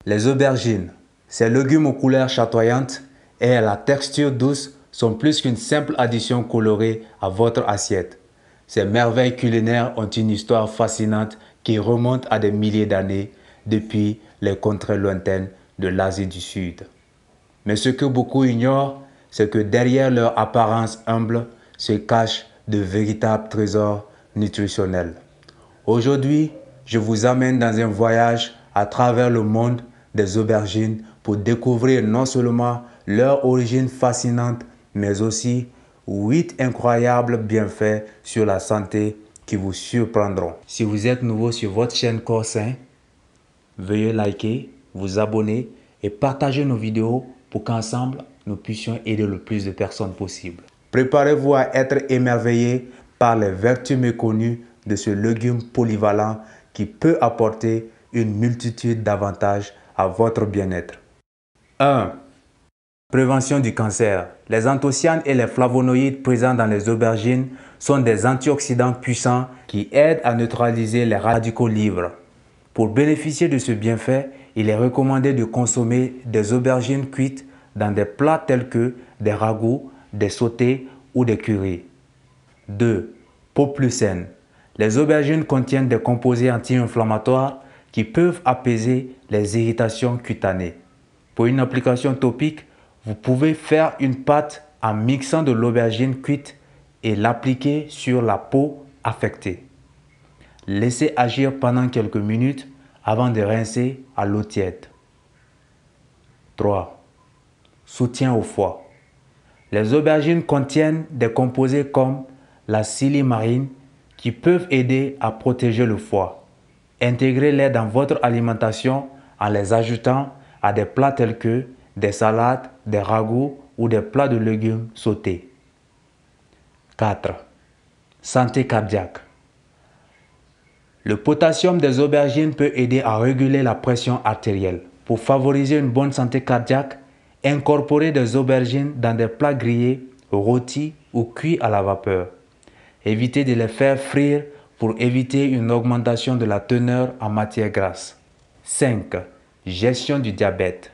Les aubergines, ces légumes aux couleurs chatoyantes et à la texture douce sont plus qu'une simple addition colorée à votre assiette. Ces merveilles culinaires ont une histoire fascinante qui remonte à des milliers d'années depuis les contrées lointaines de l'Asie du Sud. Mais ce que beaucoup ignorent, c'est que derrière leur apparence humble se cachent de véritables trésors nutritionnels. Aujourd'hui, je vous amène dans un voyage à travers le monde des aubergines pour découvrir non seulement leur origine fascinante, mais aussi 8 incroyables bienfaits sur la santé qui vous surprendront. Si vous êtes nouveau sur votre chaîne Corps Sain, veuillez liker, vous abonner et partager nos vidéos pour qu'ensemble, nous puissions aider le plus de personnes possible. Préparez-vous à être émerveillé par les vertus méconnues de ce légume polyvalent qui peut apporter une multitude d'avantages à votre bien-être. 1. Prévention du cancer. Les anthocyanes et les flavonoïdes présents dans les aubergines sont des antioxydants puissants qui aident à neutraliser les radicaux libres. Pour bénéficier de ce bienfait, il est recommandé de consommer des aubergines cuites dans des plats tels que des ragoûts, des sautés ou des currys. 2. Peau plus saine. Les aubergines contiennent des composés anti-inflammatoires qui peuvent apaiser les irritations cutanées. Pour une application topique, vous pouvez faire une pâte en mixant de l'aubergine cuite et l'appliquer sur la peau affectée. Laissez agir pendant quelques minutes avant de rincer à l'eau tiède. 3. Soutien au foie. Les aubergines contiennent des composés comme la silimarine qui peuvent aider à protéger le foie. Intégrez-les dans votre alimentation en les ajoutant à des plats tels que des salades, des ragoûts ou des plats de légumes sautés. 4. Santé cardiaque. Le potassium des aubergines peut aider à réguler la pression artérielle. Pour favoriser une bonne santé cardiaque, incorporez des aubergines dans des plats grillés, rôtis ou cuits à la vapeur. Évitez de les faire frire pour éviter une augmentation de la teneur en matière grasse. 5. Gestion du diabète.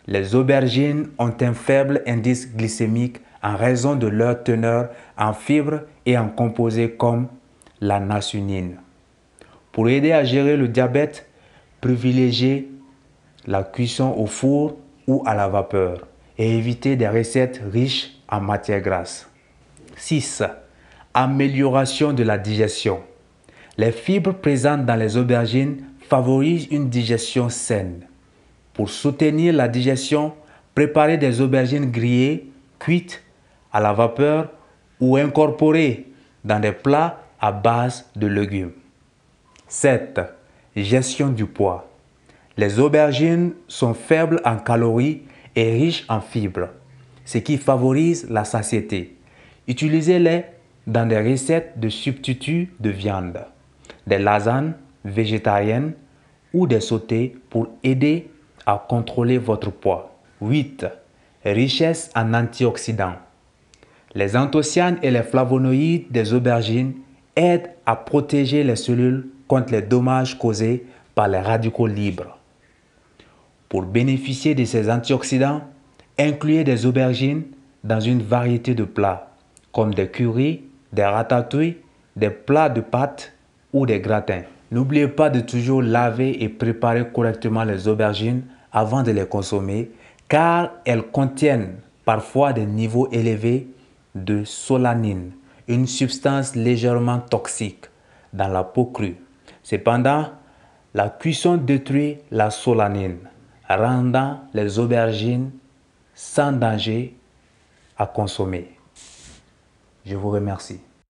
Les aubergines ont un faible indice glycémique en raison de leur teneur en fibres et en composés comme la nasunine. Pour aider à gérer le diabète, privilégiez la cuisson au four ou à la vapeur et évitez des recettes riches en matière grasse. 6. Amélioration de la digestion. Les fibres présentes dans les aubergines favorisent une digestion saine. Pour soutenir la digestion, préparez des aubergines grillées, cuites à la vapeur ou incorporées dans des plats à base de légumes. 7. Gestion du poids. Les aubergines sont faibles en calories et riches en fibres, ce qui favorise la satiété. Utilisez-les dans des recettes de substituts de viande, des lasagnes végétariennes ou des sautés pour aider à contrôler votre poids. 8. Richesse en antioxydants. Les anthocyanes et les flavonoïdes des aubergines aident à protéger les cellules contre les dommages causés par les radicaux libres. Pour bénéficier de ces antioxydants, incluez des aubergines dans une variété de plats, comme des currys, des ratatouilles, des plats de pâtes ou des gratins. N'oubliez pas de toujours laver et préparer correctement les aubergines avant de les consommer, car elles contiennent parfois des niveaux élevés de solanine, une substance légèrement toxique dans la peau crue. Cependant, la cuisson détruit la solanine, rendant les aubergines sans danger à consommer. Je vous remercie.